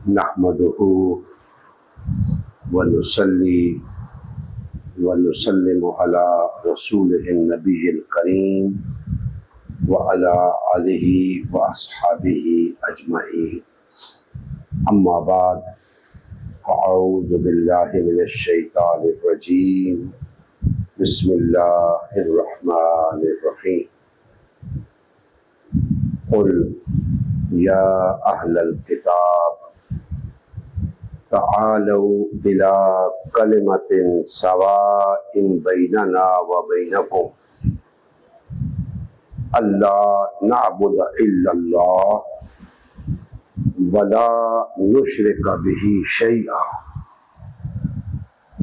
नहमदुहु व नुसल्ली व नुसल्लिमु अला रसूलिहिन नबिय्यिल करीम व अला आलिहि व अस्हाबिहि अजमईन। अम्मा बाद अऊज़ु बिल्लाहि मिनश शैतानिर रजीम। बिस्मिल्लाहिर रहमानिर रहीम। कुल या अहलल किताब तआलू इला कलिमतिन सवाइन बैनना व बैनकुम अल्ला नअबुद इल्लल्लाह वला नुशरिक बिही शैआ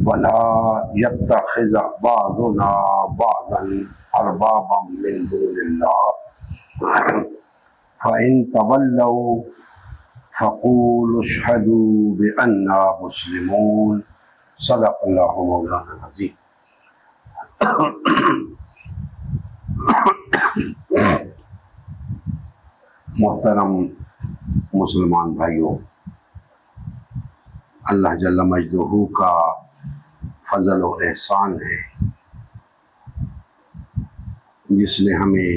वला यत्तखिज़ बाज़ुना बाज़न अरबाबम मिन दूनिल्लाह फ़इन तवल्लौ फ़क़ूलू अशहदू बिअन्ना मुस्लिमून। सदक़ल्लाहु मौलाना अज़ीम। मोहतरम मुसलमान भाइयों, अल्लाह जल्ल मजदूहू का फजल और एहसान है जिसने हमें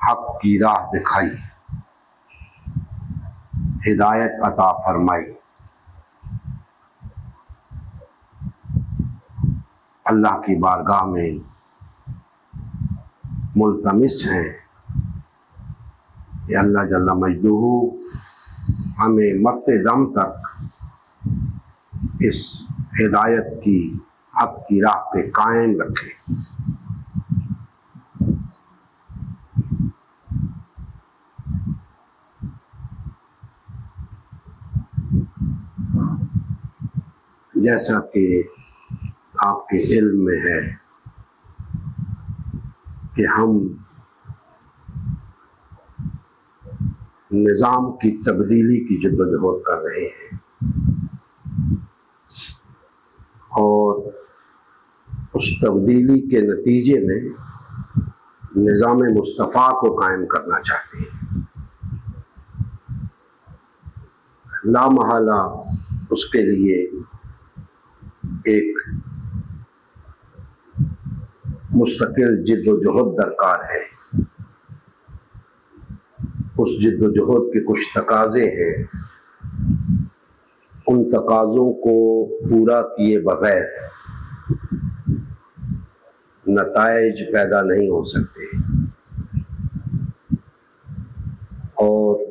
हक की राह दिखाई, हिदायत अता फरमाई। अल्लाह की बारगाह में मुल्तमिस हैं कि अल्लाह जल्ल मजदूहू हमें मरते दम तक इस हिदायत की, हक की राह पे कायम रखे। जैसा कि आपके इल्म में है कि हम निज़ाम की तब्दीली की जद्दोजहद कर रहे हैं और उस तब्दीली के नतीजे में निज़ाम मुस्तफ़ा को कायम करना चाहते हैं। लामहला उसके लिए एक मुस्तकिल जिद्दोजहद दरकार है। उस जिद्दोजहद के कुछ तकाज़े हैं, उन तकाज़ों को पूरा किए बगैर नताइज पैदा नहीं हो सकते और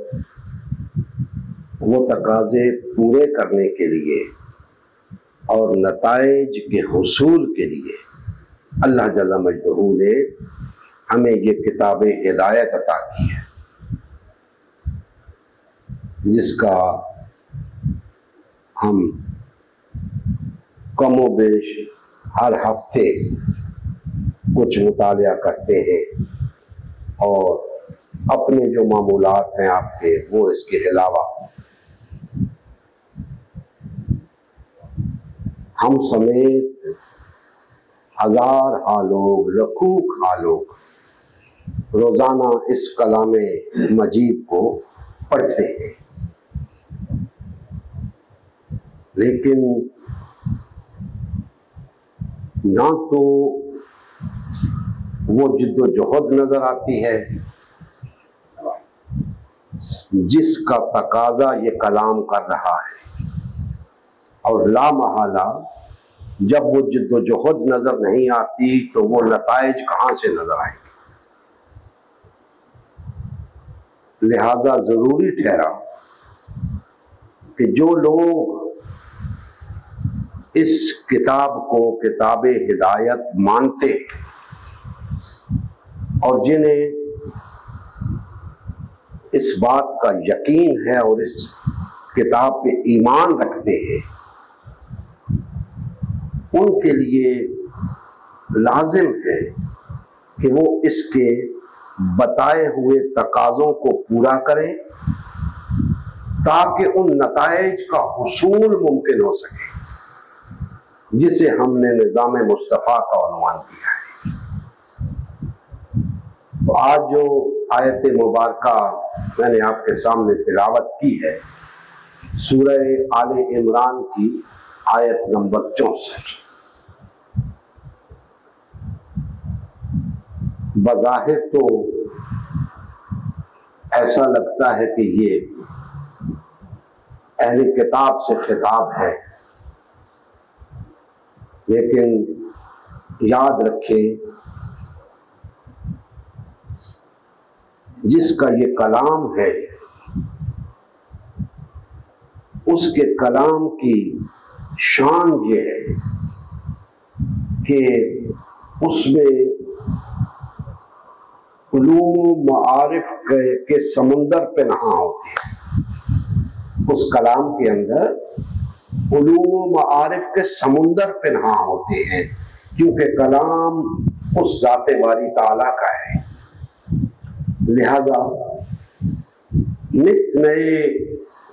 वो तकाज़े पूरे करने के लिए और नताइज के हुसूल के लिए अल्लाह जल्ल मजदूहू ने हमें ये किताब हिदायत अता की है, जिसका हम कमो बेश हर हफ्ते कुछ मुतालिया करते हैं और अपने जो मामूलात हैं आपके, वो इसके अलावा हम समेत हजार लोग, लखों लोग रोजाना इस कलामे मजीद को पढ़ते हैं, लेकिन ना तो वो जिद्दोजहद नजर आती है जिसका तकाजा ये कलाम कर रहा है, और लामहला जब वो जिद्दोजहद नजर नहीं आती तो वो नताइज कहां से नजर आएंगे। लिहाजा जरूरी ठहरा कि जो लोग इस किताब को किताब हिदायत मानते और जिन्हें इस बात का यकीन है और इस किताब पे ईमान रखते हैं, उनके लिए लाजिम है कि वो इसके बताए हुए तकाज़ों को पूरा करें ताकि उन नताइज का हुसूल मुमकिन हो सके जिसे हमने निज़ाम मुस्तफ़ा का उन्वान दिया है। तो आज जो आयत मुबारका मैंने आपके सामने तिलावत की है, सूरह आले इमरान की आयत नंबर 64। बज़ाहिर तो ऐसा लगता है कि ये अहले किताब से खिताब है, लेकिन याद रखें जिसका ये कलाम है उसके कलाम की शान ये है कि उसमें उलूम मारिफ के समुंदर पे नहा होते हैं। उस कलाम के अंदर उलूम मारिफ के समुंदर पे नहा होते हैं, क्योंकि कलाम उस ज़ाते बारी ताला का है। लिहाजा नित नए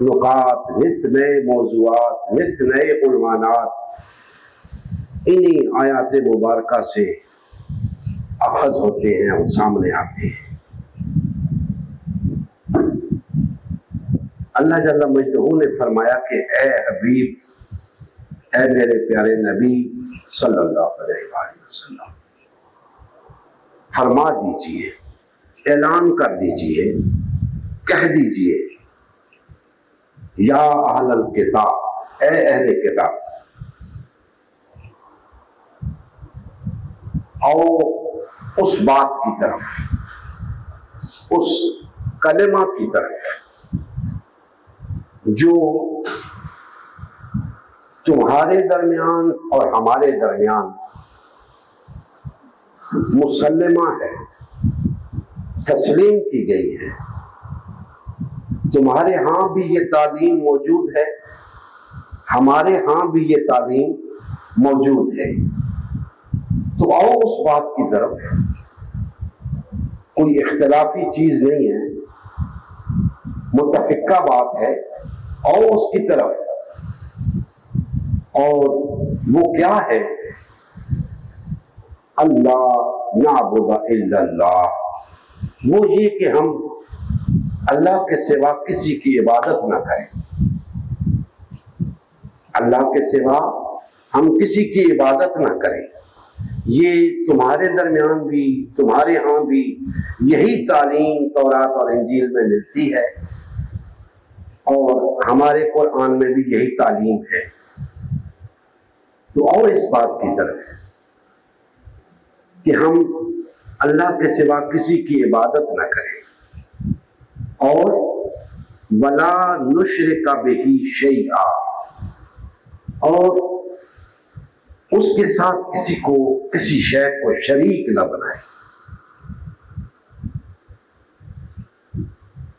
नुकात, नित नए मौज़ूआत, नित नए उलमानात इन्हीं आयात मुबारका से अखज़ होते हैं और सामने आते हैं। अल्लाह जल्ला मजदहू ने फरमाया कि ए हबीब, ए मेरे प्यारे नबी सल्लल्लाहु अलैहि वसल्लम, फरमा दीजिए, ऐलान कर दीजिए, कह दीजिए, या अहलल किताब, ए अहले किताब, आओ उस बात की तरफ, उस कलेमा की तरफ जो तुम्हारे दरमियान और हमारे दरमियान मुसल्लमा है, तस्लीम की गई है। तुम्हारे यहाँ भी ये तालीम मौजूद है, हमारे यहाँ भी ये तालीम मौजूद है। तो आओ उस बात की तरफ, कोई इख्तिलाफी चीज नहीं है, मुत्तफिका बात है, आओ उसकी तरफ। और वो क्या है? अल्लाह नाबुदा इल्लल्लाह, वो ये कि हम अल्लाह के सिवा किसी की इबादत ना करें। अल्लाह के सिवा हम किसी की इबादत ना करें। ये तुम्हारे दरमियान भी, तुम्हारे यहाँ भी यही तालीम तौरात और इंजील में मिलती है, और हमारे कुरान में भी यही तालीम है। तो और इस बात की तरफ कि हम अल्लाह के सिवा किसी की इबादत न करें, और वला नुश्रिका बिही शैआ, और उसके साथ किसी को, किसी शय को शरीक न बनाए।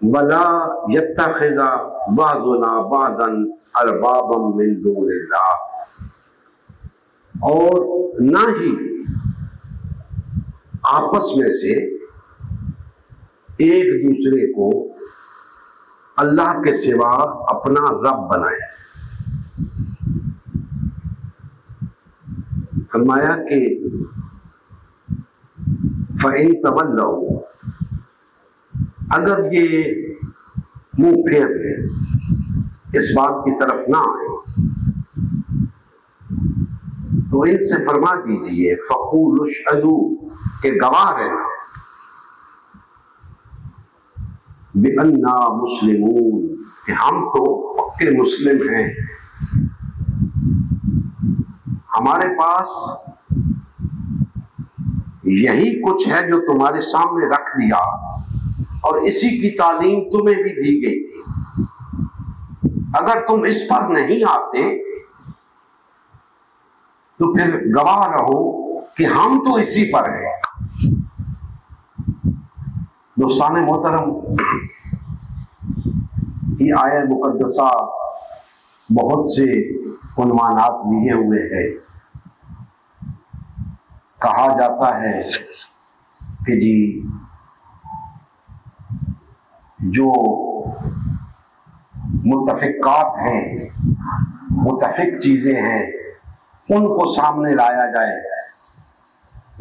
वला यत्तखिज़ा बाज़ुना बाज़न अरबाबम मिन दूनिल्लाह, और ना ही आपस में से एक दूसरे को अल्लाह के सिवा अपना रब बनाए। फरमाया कि फ़इन तवल्लौ, अगर ये मुंह फेर ले, इस बात की तरफ ना आए, तो इनसे फरमा दीजिए फ़क़ूलु अशहदू, के गवाह रहना, बिअन्ना मुस्लिमून, कि हम तो पक्के मुस्लिम हैं। हमारे पास यही कुछ है जो तुम्हारे सामने रख दिया, और इसी की तालीम तुम्हें भी दी गई थी। अगर तुम इस पर नहीं आते तो फिर गवाह रहो कि हम तो इसी पर हैं। दोस्ताने मोहतरम, ये आयत मुकद्दसा बहुत से उन्वानात लिए हुए है। कहा जाता है कि जी जो मुत्तफिकात हैं, मुत्तफिक चीजें हैं, उनको सामने लाया जाए,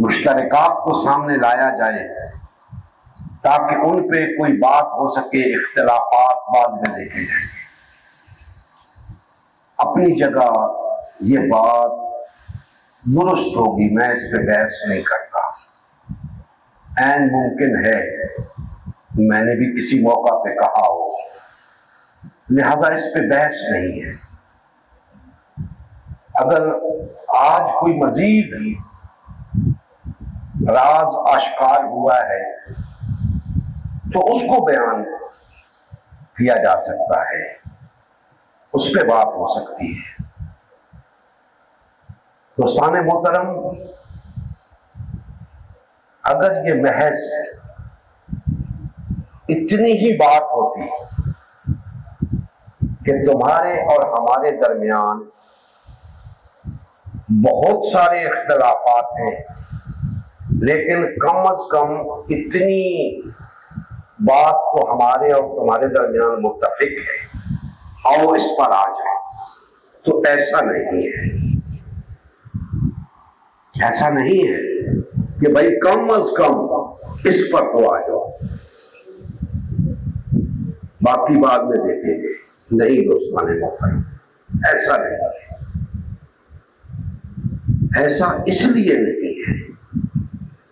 मुश्तरकात को सामने लाया जाए, ताकि उन पे कोई बात हो सके, इख्तिलाफात बाद में देखे जाएंगे। अपनी जगह ये बात दुरुस्त होगी, मैं इस पे बहस नहीं करता। ऐन मुमकिन है मैंने भी किसी मौका पे कहा हो, लिहाजा इस पे बहस नहीं है। अगर आज कोई मजीद राज आश्कार हुआ है तो उसको बयान किया जा सकता है, उस पे बात हो सकती है। दोस्ताने मोहतरम, अगर ये महज इतनी ही बात होती कि तुम्हारे और हमारे दरमियान बहुत सारे इख्तिलाफात हैं, लेकिन कम अज कम इतनी बात तो हमारे और तुम्हारे दरमियान मुत्तफिक है, आओ इस पर आ जाए, तो ऐसा नहीं है। ऐसा नहीं है कि भाई कम अज कम इस पर तो आ जाओ, बाकी बाद में देखेंगे। नहीं दोस्ताने मोहतरम, ऐसा नहीं है। ऐसा इसलिए नहीं है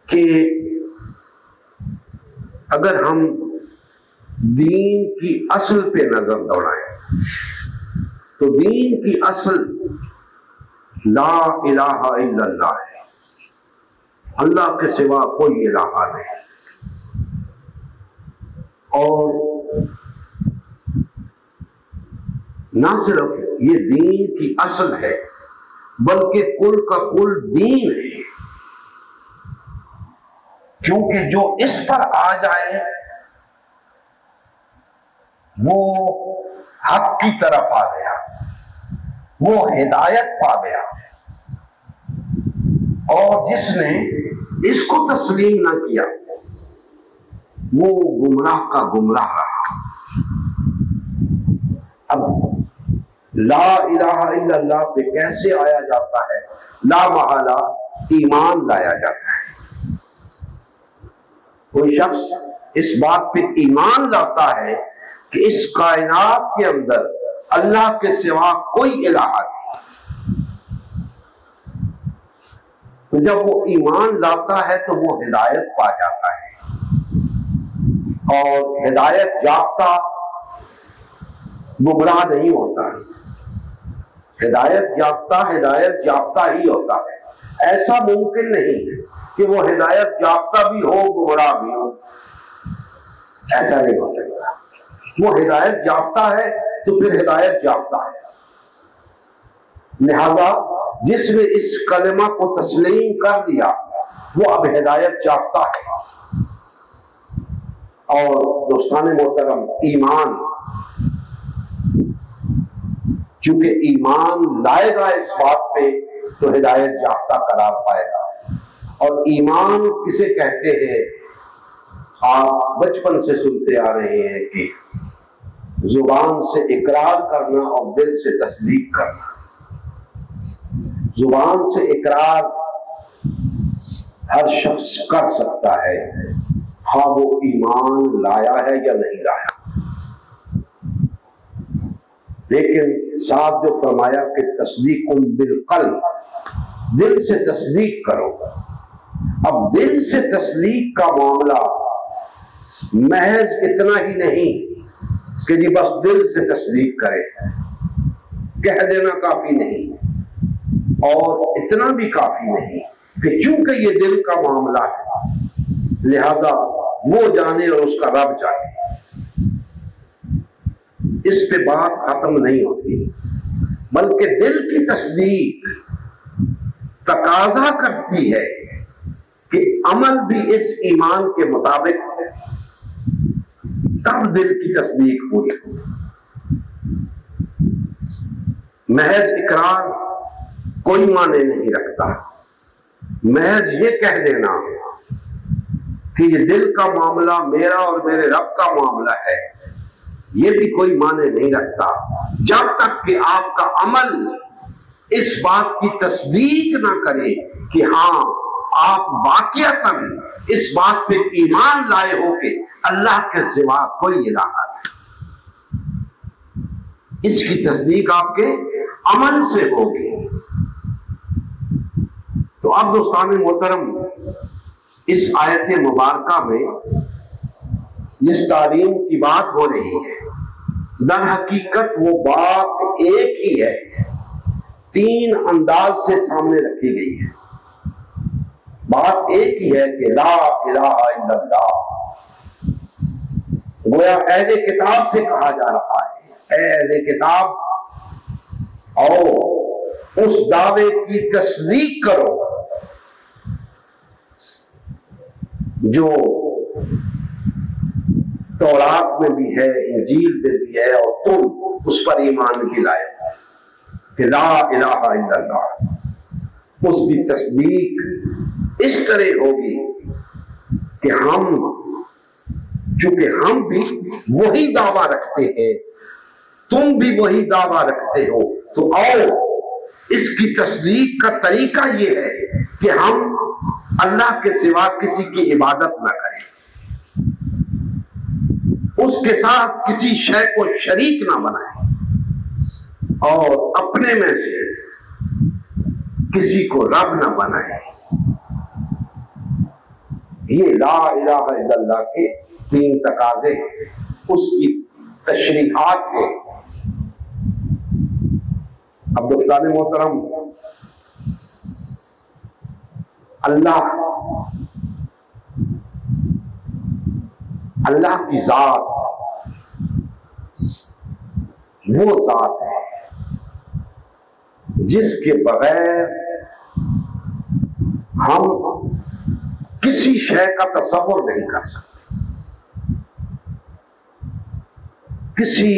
कि अगर हम दीन की असल पे नजर दौड़ाएं तो दीन की असल ला इलाहा इल्लल्लाह है, अल्लाह के सिवा कोई इलाहा नहीं। और ना सिर्फ ये दीन की असल है बल्कि कुल का कुल दीन है, क्योंकि जो इस पर आ जाए वो हक की तरफ आ गया, वो हिदायत पा गया, और जिसने इसको तस्लीम ना किया वो गुमराह का गुमराह रहा। अब ला इलाहा इल्लल्लाह पे कैसे आया जाता है? ला महला ईमान लाया जाता है। कोई शख्स इस बात पे ईमान लाता है कि इस कायनात के अंदर अल्लाह के सिवा कोई इलाहा नहीं, तो जब वो ईमान लाता है तो वो हिदायत पा जाता है। और हिदायत याफ्ता गुमराह नहीं होता है, हिदायत याफ्ता ही होता है। ऐसा मुमकिन नहीं है कि वो हिदायत याफ्ता भी हो गुमराह भी हो, ऐसा नहीं हो सकता। वो हिदायत याफ्ता है तो फिर हिदायत याफ्ता है। लिहाजा जिसने इस कलमा को तस्लीम कर दिया वो अब हिदायत याफ्ता है। और दोस्ताने मोहतरम, ईमान चूंकि ईमान लाएगा इस बात पे तो हिदायत याफ्ता करार पाएगा। और ईमान किसे कहते हैं? आप बचपन से सुनते आ रहे हैं कि जुबान से इकरार करना और दिल से तस्दीक करना। जुबान से इकरार हर शख्स कर सकता है, हाँ वो ईमान लाया है या नहीं लाया। लेकिन साथ जो फरमाया कि तस्दीकुल बिलक़ल्ब, दिल से तस्दीक करो। अब दिल से तस्दीक का मामला महज इतना ही नहीं कि जी बस दिल से तस्दीक करें, कह देना काफी नहीं, और इतना भी काफी नहीं कि चूंकि ये दिल का मामला है लिहाजा वो जाने और उसका रब जाने। इस पे बात खत्म नहीं होती, बल्कि दिल की तस्दीक तकाजा करती है कि अमल भी इस ईमान के मुताबिक हो, तब दिल की तस्दीक पूरी हो। महज इकरार कोई माने नहीं रखता। महज ये कह देना कि ये दिल का मामला मेरा और मेरे रब का मामला है, ये भी कोई माने नहीं रखता जब तक कि आपका अमल इस बात की तस्दीक ना करे कि हाँ आप वाकईतन इस बात पे ईमान लाए हो कि अल्लाह के सिवा कोई इलाहा नहीं, इसकी तस्दीक आपके अमल से होगी। तो अब दोस्तान मोहतरम, इस आयत मुबारका में जिस तालीम की बात हो रही है, दर हकीकत वो बात एक ही है, तीन अंदाज से सामने रखी गई है। बात एक ही है कि ला इलाहा इल्लल्लाह। गोया अहले किताब से कहा जा रहा है, ऐ अहले किताब, और उस दावे की तस्दीक करो जो तौरात में भी है, इंजील में भी है, और तुम उस पर ईमान भी लाए कि ला इलाहा इल्लल्लाह। उसकी तस्दीक इस तरह होगी कि हम, चूंकि हम भी वही दावा रखते हैं, तुम भी वही दावा रखते हो, तो आओ इसकी तस्दीक का तरीका यह है कि हम अल्लाह के सिवा किसी की इबादत न करें, उसके साथ किसी शय को शरीक ना बनाए, और अपने में से किसी को रब ना बनाए। ये ला इलाहा इल्लल्लाह के तीन तकाजे, उसकी तशरीहात है। अब दोस्तान मोहतरम, अल्लाह की जात वो जात है जिसके बगैर हम किसी शय का तसव्वुर नहीं कर सकते, किसी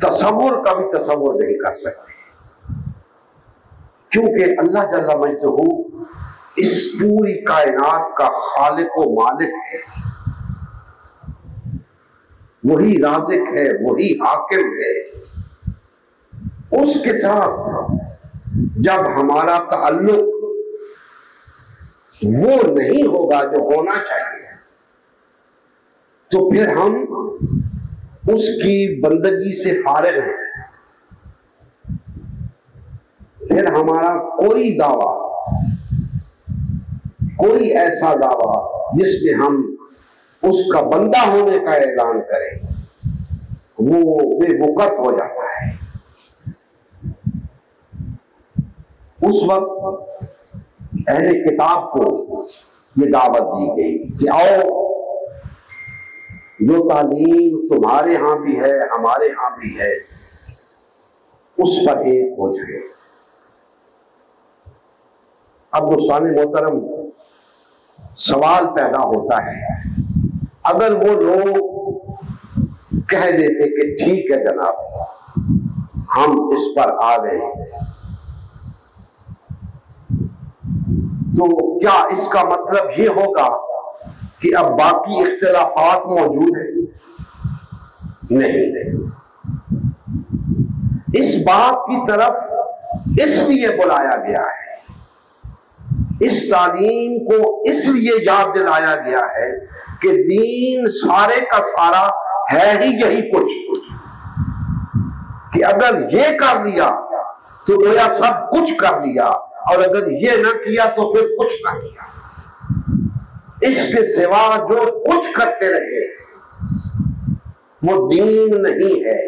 तसव्वुर का भी तसव्वुर नहीं कर सकते, क्योंकि अल्लाह जल्ला मजदहू इस पूरी कायनात का खालिक व मालिक है, वही राज़िक है, वही हाकिम है। उसके साथ जब हमारा ताल्लुक वो नहीं होगा जो होना चाहिए, तो फिर हम उसकी बंदगी से फारिग हैं। फिर हमारा कोई दावा, कोई ऐसा दावा जिसमें हम उसका बंदा होने का ऐलान करें, वो बेवकूफ हो जाता है। उस वक्त अहले किताब को ये दावत दी गई कि आओ, जो तालीम तुम्हारे यहां भी है, हमारे यहां भी है, उस पर एक हो जाए। अब दोस्तान मोहतरम, सवाल पैदा होता है, अगर वो लोग कह देते कि ठीक है जनाब, हम इस पर आ गए, तो क्या इसका मतलब ये होगा कि अब बाकी इख्तिलाफात मौजूद हैं? नहीं, इस बात की तरफ इसलिए बुलाया गया है, इस तालीम को इसलिए याद दिलाया गया है कि दीन सारे का सारा है ही यही कुछ, कि अगर ये कर लिया तो गोया सब कुछ कर लिया, और अगर ये ना किया तो फिर कुछ ना किया। इसके सिवा जो कुछ करते रहे वो दीन नहीं है,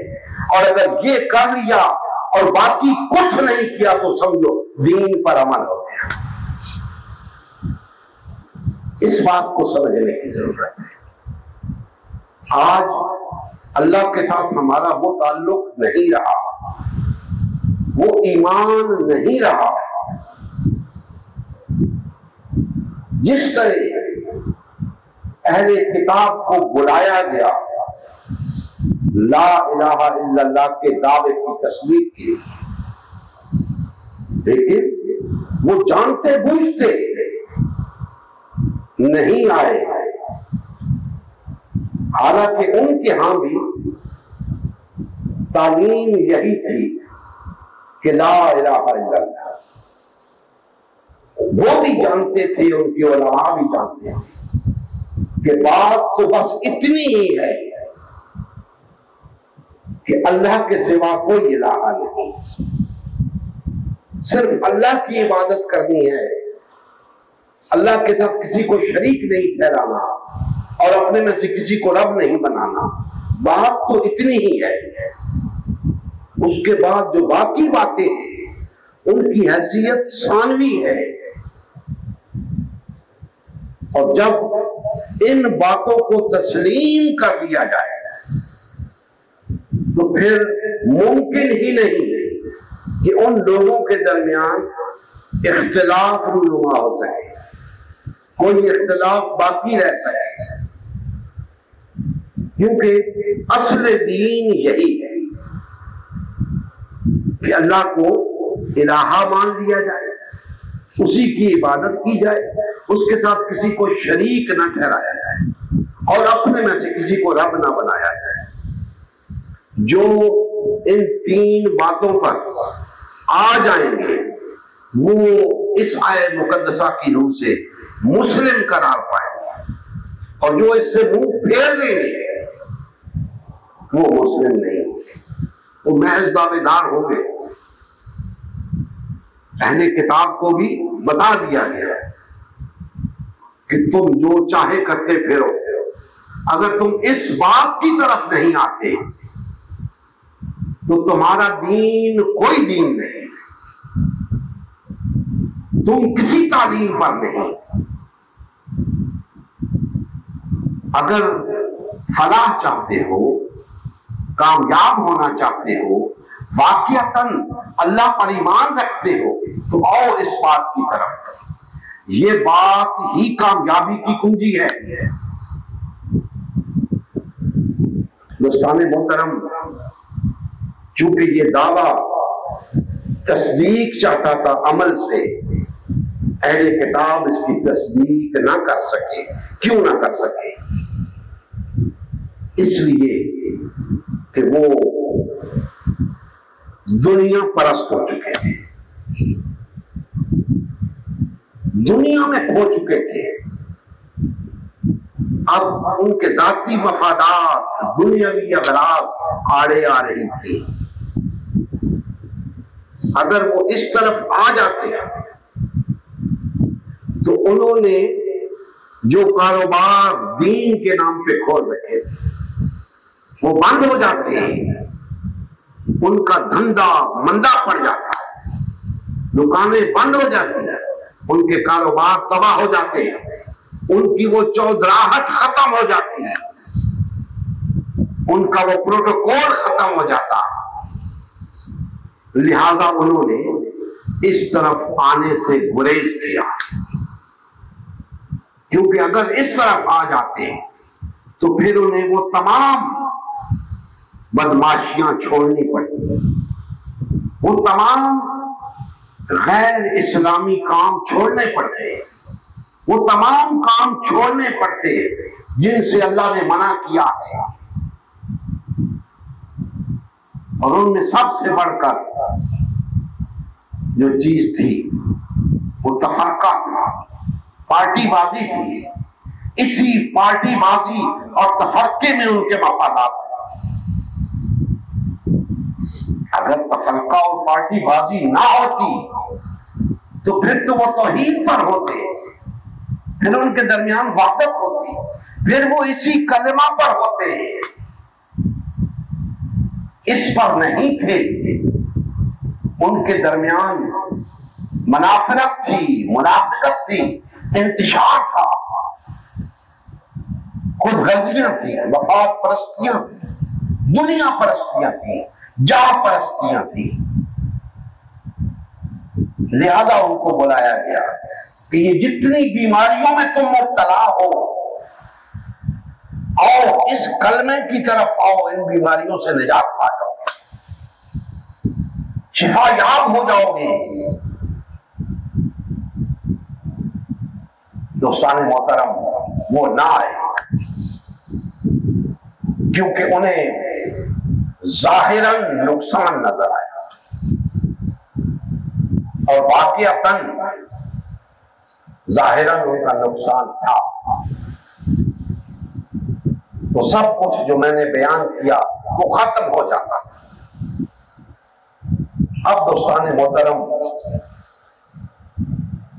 और अगर ये कर लिया और बाकी कुछ नहीं किया तो समझो दीन पर अमल हो गया। इस बात को समझने की जरूरत है। आज अल्लाह के साथ हमारा वो ताल्लुक नहीं रहा, वो ईमान नहीं रहा। जिस तरह अहले किताब को बुलाया गया ला इलाहा इल्लल्लाह के दावे की तस्दीक के लिए, लेकिन वो जानते बूझते नहीं आए, हालांकि उनके यहां भी तालीम यही थी कि ला इलाहा इल्लल्लाह। वो भी जानते थे, उनके उलमा भी जानते थे कि बात तो बस इतनी ही है कि अल्लाह के सिवा कोई इलाहा नहीं, सिर्फ अल्लाह की इबादत करनी है, अल्लाह के साथ किसी को शरीक नहीं ठहराना और अपने में से किसी को रब नहीं बनाना। बात तो इतनी ही है। उसके बाद जो बाकी बातें हैं उनकी हैसियत सानवी है। और जब इन बातों को तस्लीम कर दिया जाए तो फिर मुमकिन ही नहीं कि उन लोगों के दरमियान इख्तिलाफ रूनुमा हो सके, कोई इख्तिलाफ बाकी रह सके, क्योंकि असल दीन यही है कि अल्लाह को इलाहा मान लिया जाए, उसी की इबादत की जाए, उसके साथ किसी को शरीक न ठहराया जाए और अपने में से किसी को रब न बनाया जाए। जो इन तीन बातों पर आ जाएंगे वो इस आयत मुकद्दसा की रूह से मुस्लिम करार पाएंगे, और जो इससे मुंह फेर लेंगे वो मुस्लिम नहीं, वो महज दावेदार होंगे। पहले किताब को भी बता दिया गया कि तुम जो चाहे करते फिरो, अगर तुम इस बात की तरफ नहीं आते तो तुम्हारा दीन कोई दीन नहीं, तुम किसी तालीम पर नहीं। अगर फलाह चाहते हो, कामयाब होना चाहते हो, वाकईतन अल्लाह पर ईमान रखते हो, तो आओ इस बात की तरफ। ये बात ही कामयाबी की कुंजी है। दोस्ताने मोहतरम, चूंकि ये दावा तस्दीक चाहता था अमल से, अहले किताब इसकी तस्दीक ना कर सके। क्यों ना कर सके? इसलिए कि वो दुनिया परस्त हो चुके थे, दुनिया में खो चुके थे। अब उनके जाती मफादात, दुनियावी अगराज आड़े आ रही थी। अगर वो इस तरफ आ जाते तो उन्होंने जो कारोबार दीन के नाम पे खोल रखे वो बंद हो जाते हैं, उनका धंधा मंदा पड़ जाता है, दुकानें बंद हो जाती हैं, उनके कारोबार तबाह हो जाते हैं, उनकी वो चौधराहट खत्म हो जाती है, उनका वो प्रोटोकॉल खत्म हो जाता। लिहाजा उन्होंने इस तरफ आने से गुरेज किया, क्योंकि अगर इस तरफ आ जाते तो फिर उन्हें वो तमाम बदमाशियां छोड़नी पड़ती, वो तमाम गैर इस्लामी काम छोड़ने पड़ते, वो तमाम काम छोड़ने पड़ते जिनसे अल्लाह ने मना किया है। और उनमें सबसे बढ़कर जो चीज थी वो तफरका था, पार्टीबाजी थी। इसी पार्टीबाजी और तफरके में उनके मफादात थे। अगर तफरका और पार्टीबाजी ना होती तो फिर तो वो तौहीद पर होते, फिर उनके दरमियान वहदत होती, फिर वो इसी कलमा पर होते। इस पर नहीं थे, उनके दरमियान मुनाफरत थी, मुनाफिकत थी, इंतशार था, खुदगर्जियां थी, वफाद परस्तियां थी, दुनिया परस्तियां थी, जाह परस्तियां थी। लिहाजा उनको बुलाया गया कि ये जितनी बीमारियों में तुम मुब्तला हो, आओ इस कलमे की तरफ आओ, इन बीमारियों से निजात पा जाओ, शिफायाब हो जाओगे। दोस्तान मोहतरम, वो ना आए क्योंकि उन्हें जाहिरन नुकसान नजर आया और वाकईतन जाहिरन उनका नुकसान था। तो सब कुछ जो मैंने बयान किया वो खत्म हो जाता था। अब दोस्तान मोहतरम,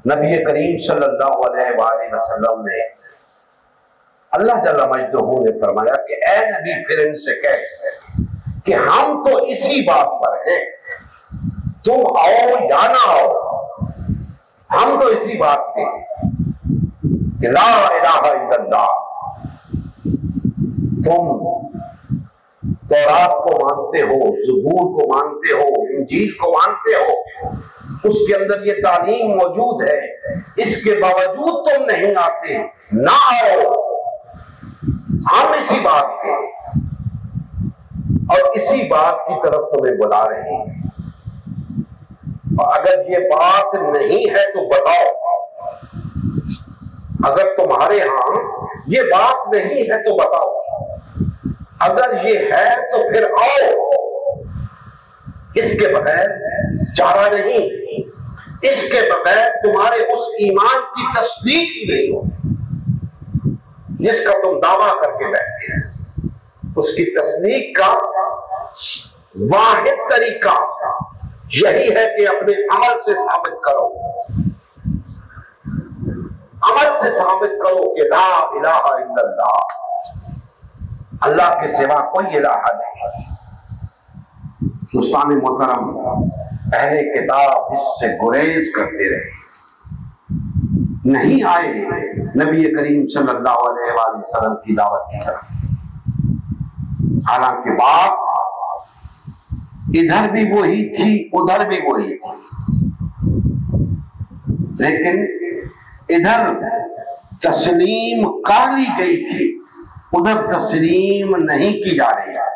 नबी करीम सल्लल्लाहु अलैहि वसल्लम ने, अल्लाह जल्ला मजदूहू ने फरमाया कि ए नबी, फिर इनसे कह कि हम तो इसी बात पर हैं, तुम आओ या ना आओ, हम तो इसी बात पे हैं कि ला इलाहा इल्लल्लाह। तुम तौरात को मानते हो, ज़बूर को मानते हो, इंजील को मानते हो, उसके अंदर ये तालीम मौजूद है, इसके बावजूद तुम नहीं आते, ना आओ, हम इसी बात पे और इसी बात की तरफ तुम्हें बुला रहे हैं। और अगर ये बात नहीं है तो बताओ, अगर तुम्हारे यहां ये बात नहीं है तो बताओ, अगर ये है तो फिर आओ, इसके बगैर चारा नहीं, इसके बगैर तुम्हारे उस ईमान की तस्दीक ही नहीं हो जिसका तुम दावा करके बैठे हैं। उसकी तस्दीक का वाहिद तरीका यही है कि अपने अमल से साबित करो, अमल से साबित करो कि ला इलाहा इल्लल्लाह, अल्लाह के सिवा कोई इलाहा नहीं। दोस्तान मोहतरम, पहले किताब इससे गुरेज करते रहे, नहीं आए नबी करीम सल्लल्लाहु अलैहि वसल्लम की दावत की तरफ। हालांकि बात इधर भी वही थी, उधर भी वही थी, लेकिन इधर तस्लीम कर ली गई थी, उधर तस्लीम नहीं की जा रही है।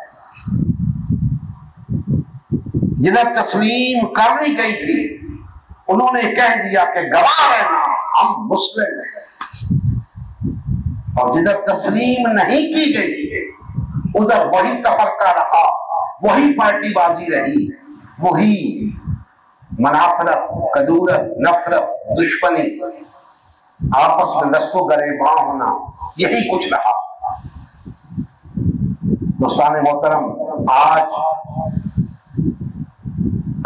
जिधर तस्लीम कर ली गई थी उन्होंने कह दिया कि गवाह रहना, हम मुस्लिम हैं, और जिधर तस्लीम नहीं की गई उधर वही तफरका रहा, वही पार्टीबाजी रही, वही मनाफरत, कदूरत, नफरत, दुश्मनी, आपस में दस्तों गरेबां होना, यही कुछ रहा। दोस्तान मोहतरम, आज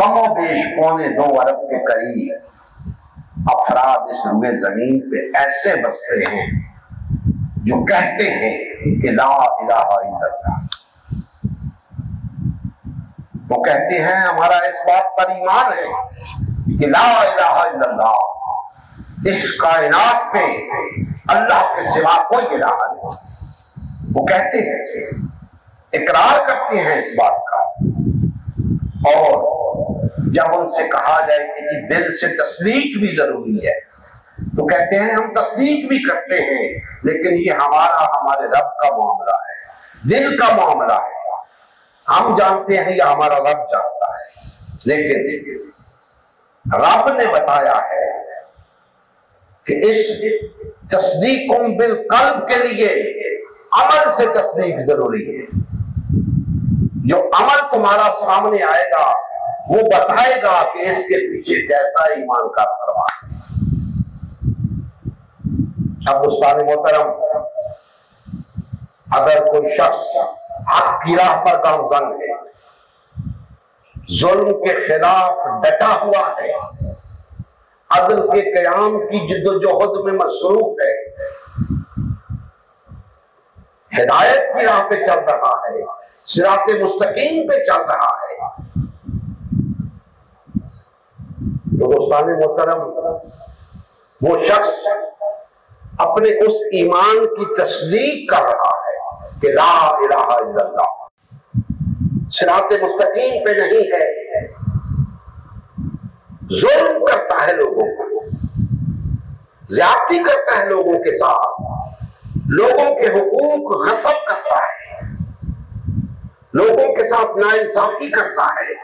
कमो बेश 2.25 अरब के करीब अफराद इस रुए जमीन पे ऐसे बसते हैं जो कहते हैं कि ला इलाहा इल्लल्लाह। वो कहते हैं हमारा इस बात पर ईमान है कि ला इलाहा इल्लल्लाह, इस कायनात पे अल्लाह के सिवा कोई इलाहा नहीं। वो कहते हैं, इकरार करते हैं इस बात का, और जब उनसे कहा जाए कि दिल से तस्दीक भी जरूरी है तो कहते हैं हम तस्दीक भी करते हैं, लेकिन ये हमारे रब का मामला है, दिल का मामला है, हम जानते हैं या हमारा रब जानता है। लेकिन रब ने बताया है कि इस तस्दीकुम बिल कल्ब के लिए अमल से तस्दीक जरूरी है। जो अमल तुम्हारा सामने आएगा वो बताएगा कि इसके पीछे कैसा ईमान का फरमान है। अब दोस्तान मोहतरम, अगर कोई शख्स हक की राह पर गामजन है, जुल्म के खिलाफ डटा हुआ है, अदल के कयाम की जिद्दोजहद में मसरूफ है, हिदायत की राह पे चल रहा है, सिराते मुस्तकीम पे चल रहा है, तो दोस्तान मोहतरम, वो शख्स अपने उस ईमान की तस्दीक कर रहा है कि ला इलाहा इल्लल्लाह, सिराते मुस्तकीम पे नहीं है, जुल्म करता है लोगों पर, ज्यादती करता है लोगों के साथ, लोगों के हुकूक गस्ब करता है, लोगों के साथ नाइंसाफी करता है,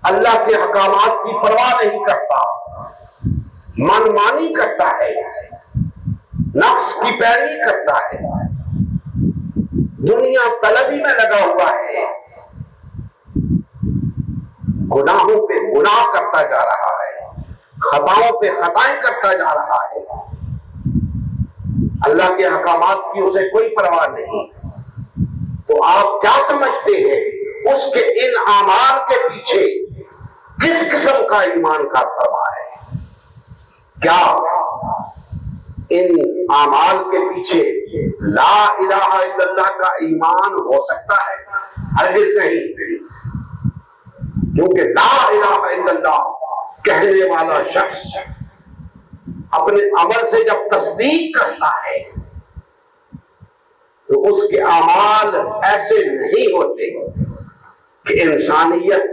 अल्लाह के हकामात की परवाह नहीं करता, मनमानी करता है, नफ्स की पैरवी करता है, दुनिया तलबी में लगा हुआ है, गुनाहों पे गुनाह करता जा रहा है, खताओं पे खताएं करता जा रहा है, अल्लाह के अहकामात की उसे कोई परवाह नहीं, तो आप क्या समझते हैं उसके इन आमाल के पीछे किस किस्म का ईमान का प्रवाह है? क्या इन आमाल के पीछे ला इलाहा इल्लल्लाह का ईमान हो सकता है? हरगिज़ नहीं, क्योंकि ला इलाहा इल्लल्लाह कहने वाला शख्स अपने अमल से जब तस्दीक करता है तो उसके अमाल ऐसे नहीं होते कि इंसानियत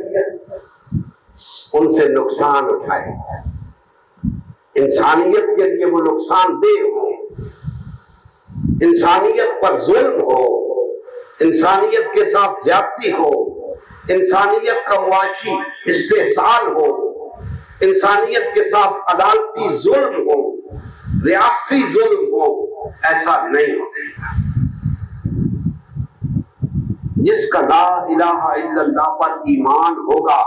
उनसे नुकसान उठाए, इंसानियत के लिए वो नुकसानदेह हो, इंसानियत पर जुल्म हो, इंसानियत के साथ ज्यादती हो, इंसानियत का मुआशी इस्तेसाल हो, इंसानियत के साथ अदालती जुल्म हो, रियासती जुल्म हो, ऐसा नहीं हो सकता। जिसका ला इलाहा इल्लल्लाह पर ईमान होगा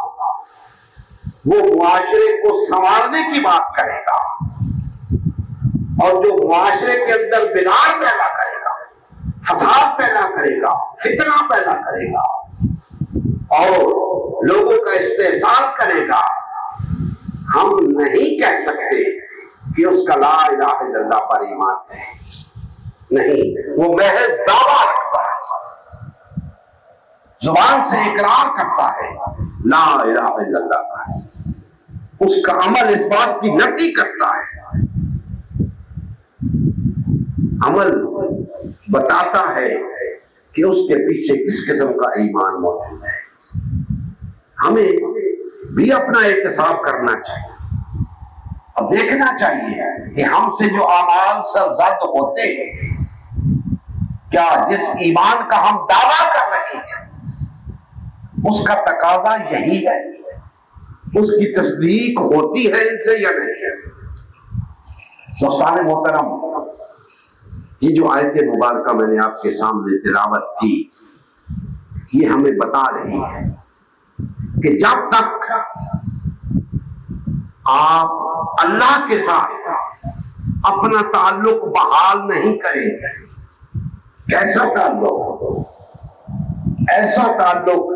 वो मुआशरे को संवारने की बात करेगा, और जो मुआशरे के अंदर बिगाड़ पैदा करेगा, फसाद पैदा करेगा, फितना पैदा करेगा और लोगों का इस्तेहसाल करेगा, हम नहीं कह सकते कि उसका ला इलाहा इल्लल्लाह पर ईमान है। नहीं, वो महज दावा रखता है, जुबान से इकरार करता है ला इलाहा इल्लल्लाह का, उसका अमल इस बात की नफी करता है। अमल बताता है कि उसके पीछे किस किस्म का ईमान मौजूद है। हमें भी अपना एहतसाब करना चाहिए, अब देखना चाहिए कि हमसे जो अमाल सरजद होते हैं, क्या जिस ईमान का हम दावा कर रहे हैं उसका तकाजा यही है, उसकी तस्दीक होती है इनसे या नहीं? दोस्तान मोहतरम, ये जो आयत मुबारका मैंने आपके सामने तिलावत की, ये हमें बता रही है कि जब तक आप अल्लाह के साथ अपना ताल्लुक बहाल नहीं करेंगे, कैसा ताल्लुक? ऐसा ताल्लुक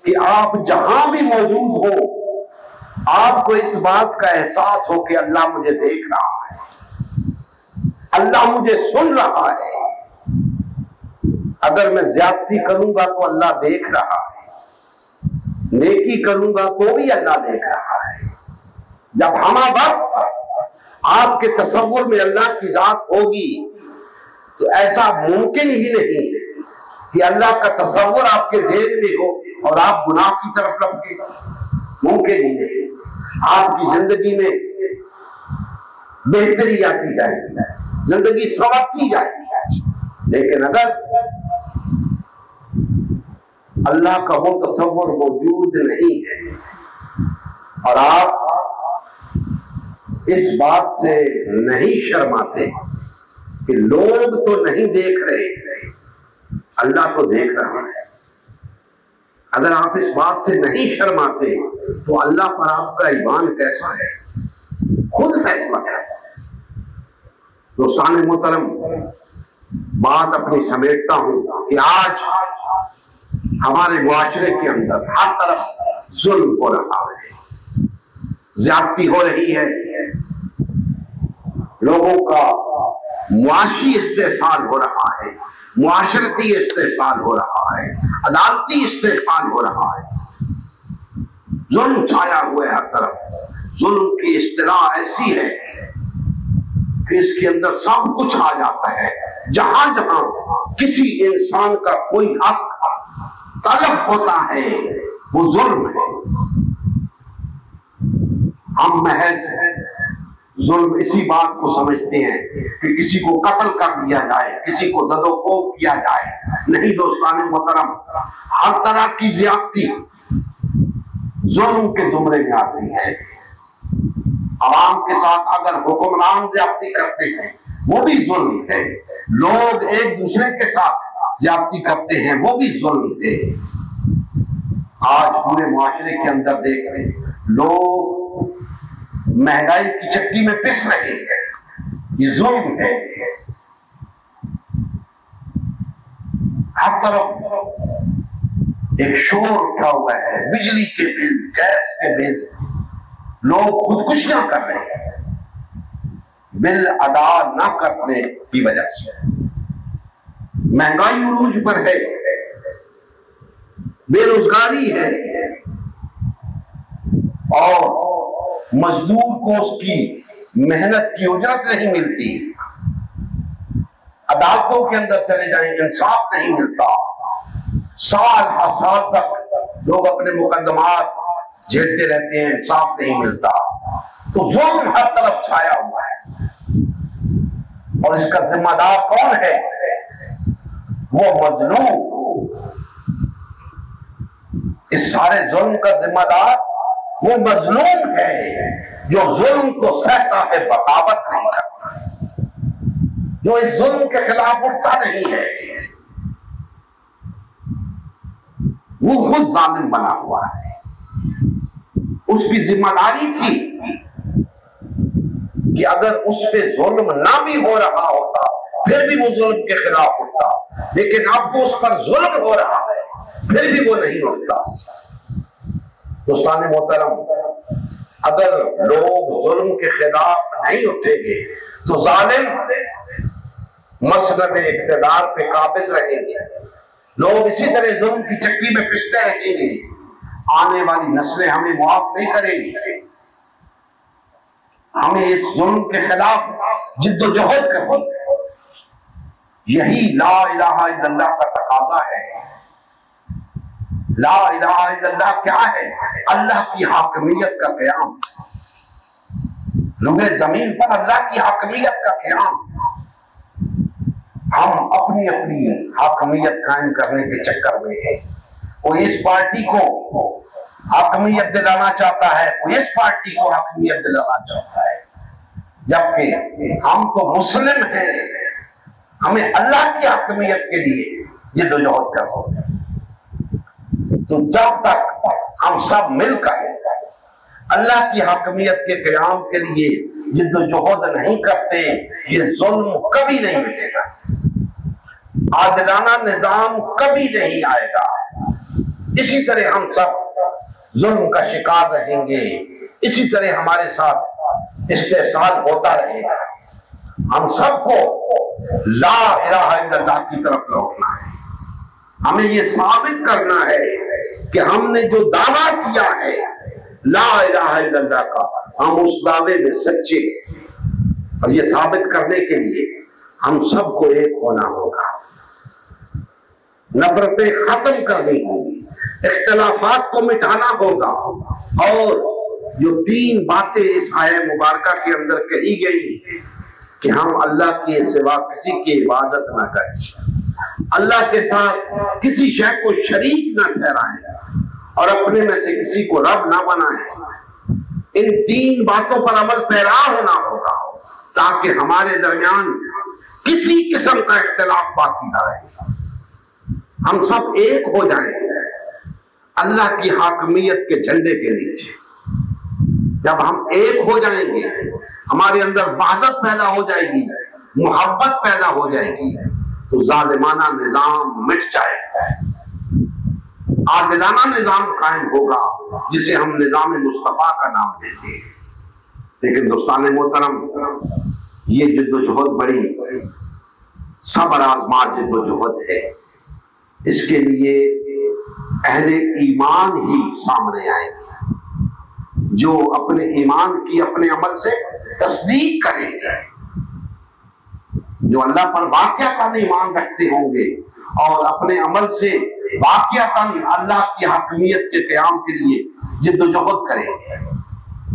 कि आप जहां भी मौजूद हो आपको इस बात का एहसास हो कि अल्लाह मुझे देख रहा है, अल्लाह मुझे सुन रहा है। अगर मैं ज्यादती करूंगा तो अल्लाह देख रहा है, नेकी करूंगा तो भी अल्लाह देख रहा है। जब हम वक्त आपके तसव्वुर में अल्लाह की जात होगी तो ऐसा मुमकिन ही नहीं कि अल्लाह का तसव्वुर आपके ज़हन में हो और आप गुनाह की तरफ लपके, मुमकिन ही नहीं। आपकी जिंदगी में बेहतरी आती जाएगी, जिंदगी संवरती जाएगी, लेकिन अगर अल्लाह का वो तसव्वुर मौजूद नहीं है और आप इस बात से नहीं शर्माते कि लोग तो नहीं देख रहे, अल्लाह तो देख रहा है, अगर आप इस बात से नहीं शर्माते तो अल्लाह पर आपका ईमान कैसा है? खुद फैसला करें। दोस्तान मोहतरम, बात अपनी समेटता हूं कि आज हमारे मुआशरे के अंदर हर तरफ जुल्म हो रहा है, ज्यादती हो रही है, लोगों का मुआशी इस्तेसाल हो रहा है, मुआशरती इस्तेसाल हो रहा है, अदालती इस्तेसाल हो रहा है, जुल्म छाया हुआ है हर तरफ। जुल्म की इस्तिलाह ऐसी है कि इसके अंदर सब कुछ आ जाता है। जहां जहां किसी इंसान का कोई हक तलफ होता है वो जुल्म है। हम महज जुल्म इसी बात को समझते हैं कि किसी को कत्ल कर दिया जाए, किसी को जदोकोब किया जाए। नहीं दोस्तान मोहतरम, हर तरह की ज्यादती जुल्म के जुमरे में आती है। आवाम के साथ अगर हुक्मरान ज्यादती करते हैं वो भी जुल्म है, लोग एक दूसरे के साथ ज्यादती करते हैं वो भी जुल्म है। आज पूरे मुआशरे के अंदर देख रहे हैं, लोग महंगाई की चक्की में पिस रहे हैं, ये जुल्म है। हर तरफ एक शोर उठा हुआ है, बिजली के बिल, गैस के बिल, लोग खुदकुशियां कर रहे हैं बिल अदा न करने की वजह से। महंगाई उरूज पर है, बेरोजगारी है और मजदूर को उसकी मेहनत की उजरत नहीं मिलती। अदालतों के अंदर चले जाएं, इंसाफ नहीं मिलता। साल हर साल तक लोग अपने मुकदमात झेलते रहते हैं, इंसाफ नहीं मिलता। तो जुल्म हर तरफ छाया हुआ है और इसका जिम्मेदार कौन है? वो मजलूम। इस सारे जुल्म का जिम्मेदार वो मजलूम है जो जुल्म को सहता है, बगावत नहीं करता, जो इस जुल्म के खिलाफ उठता नहीं है। वो खुद जालिम बना हुआ है। उसकी जिम्मेदारी थी कि अगर उस पे जुल्म ना भी हो रहा होता फिर भी वो जुल्म के खिलाफ उठता, लेकिन अब वो उस पर जुल्म हो रहा है फिर भी वो नहीं उठता। दोस्तान मोहतरम, अगर लोग जुल्म के खिलाफ नहीं उठेंगे तो जालिम मसनद इक़्तिदार पे काबिज रहेंगे, लोग इसी तरह जुल्म की चक्की में पिसते रहेंगे। आने वाली नस्लें हमें मुआफ नहीं करेंगी। हमें इस जुल्म के खिलाफ जिद्दोजहद करनी है। यही ला इलाहा इल्लल्लाह का तकाजा है। ला इलाहा इल्लल्लाह क्या है? अल्लाह की हाकमियत का क़याम, रुए जमीन पर अल्लाह की हाकमियत का क़याम। हम अपनी अपनी हाकमियत कायम करने के चक्कर में है। कोई इस पार्टी को हाकमियत दिलाना चाहता है, कोई इस पार्टी को हाकमियत दिलाना चाहता है, जबकि हम तो मुस्लिम हैं। हमें अल्लाह की हाकमियत के लिए जिद्दोजहद करना। तो जब तक हम सब मिलकर अल्लाह की हाकमियत के क़याम के लिए जिद्दोजहद नहीं करते, ये जुल्म कभी नहीं मिटेगा, आदिलाना निजाम कभी नहीं आएगा। इसी तरह हम सब जुल्म का शिकार रहेंगे, इसी तरह हमारे साथ इस्तेहसाल होता रहेगा। हम सबको ला इलाहा इल्लल्लाह की तरफ लौटना है। हमें ये साबित करना है कि हमने जो दावा किया है ला इलाहा इल्लल्लाह का, हम उस दावे में सच्चे। और ये साबित करने के लिए हम सबको एक होना होगा, नफरतें खत्म करनी होगी, इख्तिलाफात को मिटाना होगा। और जो 3 बातें इस आयत मुबारका के अंदर कही गई कि हम अल्लाह के सिवा किसी की इबादत ना करें, अल्लाह के साथ किसी शय को शरीक ना ठहराएं और अपने में से किसी को रब ना बनाएं। इन 3 बातों पर अमल पैरा होना होगा ताकि हमारे दरमियान किसी किस्म का इख्तिलाफ बाकी ना रहे। हम सब एक हो जाएं अल्लाह की हाकमियत के झंडे के नीचे। जब हम एक हो जाएंगे, हमारे अंदर वहदत पैदा हो जाएगी, मोहब्बत पैदा हो जाएगी, तो जालिमाना निजाम मिट जाएगा, आदिलाना निजाम कायम होगा, जिसे हम निजाम मुस्तफा का नाम देते हैं। लेकिन दोस्तान मोहतरम, ये जिद्दोजहद बड़ी सब्र आज़मा जिद्दोजहद है। इसके लिए अहले ईमान ही सामने आएंगे जो अपने ईमान की अपने अमल से तस्दीक करेंगे, जो अल्लाह पर वाक़िअतन ईमान रखते होंगे और अपने अमल से वाक़िअतन अल्लाह की हकमियत के क़याम के लिए जिद्दोजहद करेंगे।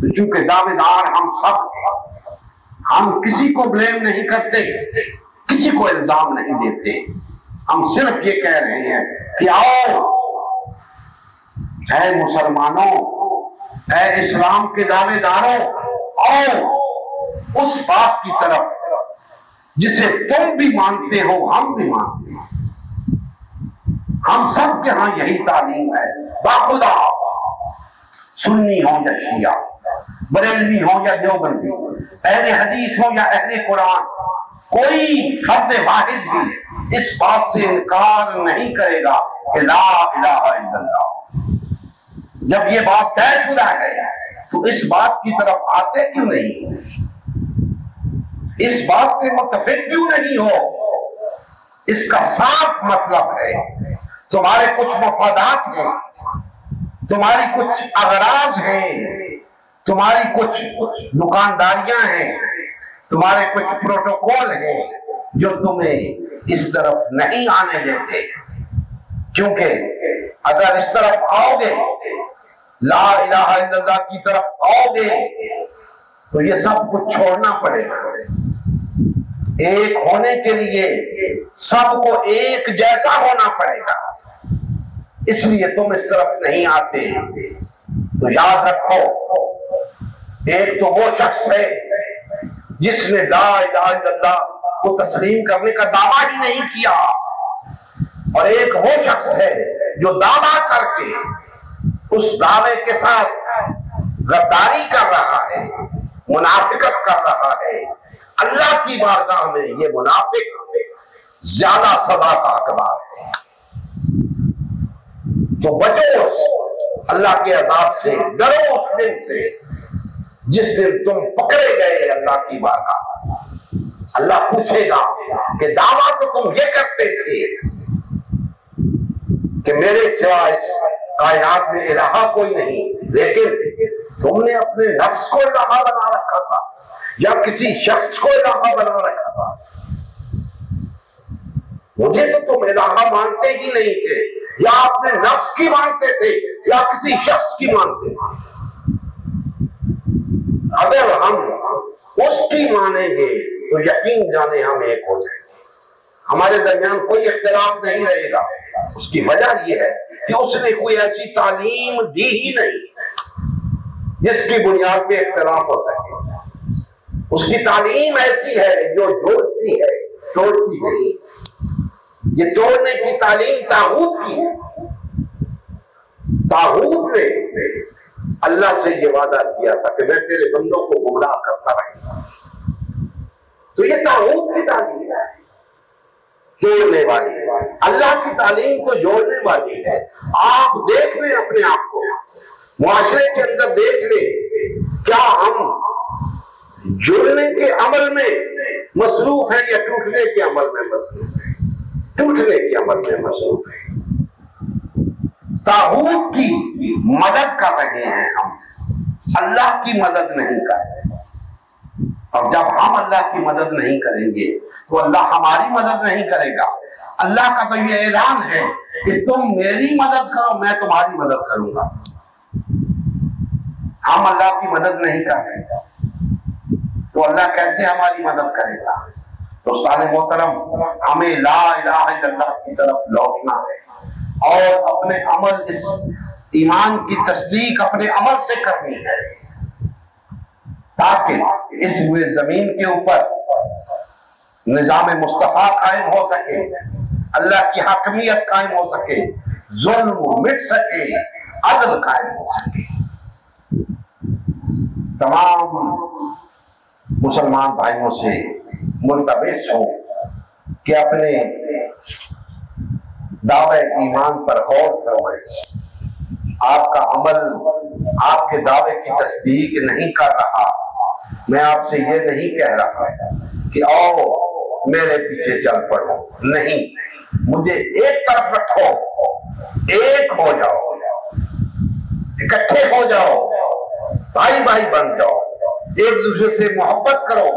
तो चूंकि दावेदार हम सब हैं, हम किसी को ब्लेम नहीं करते, किसी को इल्जाम नहीं देते, हम सिर्फ ये कह रहे हैं कि आओ ऐ मुसलमानों, ऐ इस्लाम के दावेदारों, आओ उस बात की तरफ जिसे तुम भी मानते हो, हम भी मानते हैं। हम सब के यहां यही तालीम है, बाखुदा सुन्नी हो या शिया, बरेलवी हो या देवबंदी, अहले हदीस हो या अहले कुरान, कोई फर्द वाहिद भी इस बात से इनकार नहीं करेगा कि ला इलाहा इल्लल्लाह। जब ये बात तयशुदा है तो इस बात की तरफ आते क्यों नहीं, इस बात पे मुत्तफिक क्यों नहीं हो? इसका साफ मतलब है तुम्हारे कुछ मफादात हैं, तुम्हारी कुछ अगराज हैं, तुम्हारी कुछ दुकानदारियां हैं, तुम्हारे कुछ प्रोटोकॉल हैं जो तुम्हें इस तरफ नहीं आने देते। क्योंकि अगर इस तरफ आओगे, ला इलाहा इल्लल्लाह की तरफ आओगे, तो ये सब कुछ छोड़ना पड़ेगा। एक होने के लिए सबको एक जैसा होना पड़ेगा, इसलिए तुम इस तरफ नहीं आते। तो याद रखो, एक तो वो शख्स है जिसने ला इलाहा इल्लल्लाह को तस्लीम करने का दावा ही नहीं किया, और एक वो शख्स है जो दावा करके उस दावे के साथ गद्दारी कर रहा है, मुनाफिकत कर रहा है। अल्लाह की बारगाह में ये मुनाफिक ज्यादा सजा का हकदार है। तो बचो अल्लाह के अजाब से, डरो उस दिन से जिस दिन तुम पकड़े गए अल्लाह की बारगाह। अल्लाह पूछेगा कि दावा तो तुम ये करते थे कि मेरे सिवा इस कायनात में इलाहा कोई नहीं, लेकिन तुमने अपने नफ्स को इलाहा बना रखा था या किसी शख्स को इलाहा बना रखा था। मुझे तो तुम इलाहा मानते ही नहीं थे, या अपने नफ्स की मानते थे या किसी शख्स की मानते थे। अगर हम उसकी मानेंगे तो यकीन जाने हम एक हो जाएंगे, हमारे दरमियान कोई इख्तिलाफ नहीं रहेगा। उसकी वजह यह है कि उसने कोई ऐसी तालीम दी ही नहीं जिसकी बुनियाद पे इख्तिलाफ हो सके। उसकी तालीम ऐसी है जो जोड़ती है, तोड़ती नहीं। ये तोड़ने की तालीम तागूत की है। तागूत ने अल्लाह से ये वादा किया था कि मैं तेरे बंदों को गुमराह करता रहूंगा। तो ये तागूत की तालीम है, जोड़ने वाली। अल्लाह की तालीम तो जोड़ने वाली है। आप देख लें अपने आप को, मुआशरे के अंदर देख लें, क्या हम जुड़ने के अमल में मसरूफ है या टूटने के अमल में मसरूफ है? टूटने के अमल में मसरूफ है। तागूत की मदद कर रहे हैं हम, अल्लाह की मदद नहीं कर रहे। और जब हम अल्लाह की मदद नहीं करेंगे तो अल्लाह हमारी मदद नहीं करेगा। अल्लाह का तो ये ऐलान है कि तुम मेरी मदद करो, मैं तुम्हारी मदद करूंगा। हम अल्लाह की मदद नहीं कर रहे तो अल्लाह कैसे हमारी मदद करेगा? दोस्तान मोहतरम, हमें ला इलाहा इल्लल्लाह की तरफ लौटना है और अपने अमल, इस ईमान की तस्दीक अपने अमल से करनी है, ताकि इस हुए जमीन के ऊपर निजाम मुस्तफा कायम हो सके, अल्लाह की हकमियत कायम हो सके, जुल्म मिट सके, अदल कायम हो सके। तमाम मुसलमान भाइयों से मुल्तबिस हो कि अपने दावे ईमान पर गौर फरमाएं। आपका अमल आपके दावे की तस्दीक नहीं कर रहा। मैं आपसे ये नहीं कह रहा कि आओ मेरे पीछे चल पड़ो, नहीं, मुझे एक तरफ रखो, एक हो जाओ, इकट्ठे हो जाओ, भाई भाई बन जाओ, एक दूसरे से मोहब्बत करो,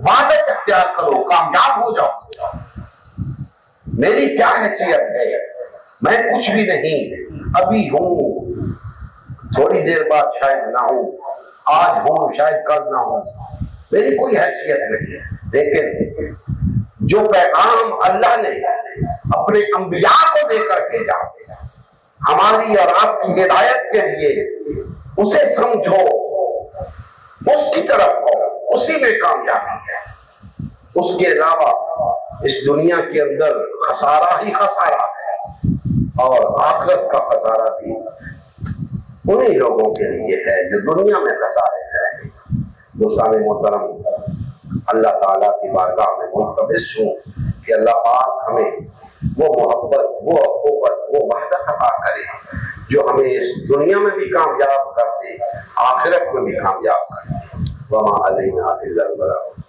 वादत इख्तियार करो, कामयाब हो जाओ। मेरी क्या हैसियत है? मैं कुछ भी नहीं, अभी हूं, थोड़ी देर बाद शायद ना हूं, आज हूं शायद कल ना हूं, मेरी कोई हैसियत नहीं है। लेकिन जो पैगाम अल्लाह ने अपने अंबिया को देकर भेजा, हमारी और आपकी हिदायत के लिए, उसे समझो, उसकी तरफ हो, उसी में कामयाबी है। उसके अलावा इस दुनिया के अंदर खसारा ही खसारा है और आखिरत का खसारा भी। उन्हीं लोगों के लिए है जो दुनिया में खसारे हैं। दोस्तान मोहतरम, अल्लाह ताला की बारगाह में मुल्तमिस हूँ कि अल्लाह पाक हमें वो मोहब्बत, वो अख़ुवत, वो वहदत अता करे जो हमें इस दुनिया में भी कामयाब कर दे, आखिरत में भी कामयाब कर दे। वमा अलैना इल्लल बलाग।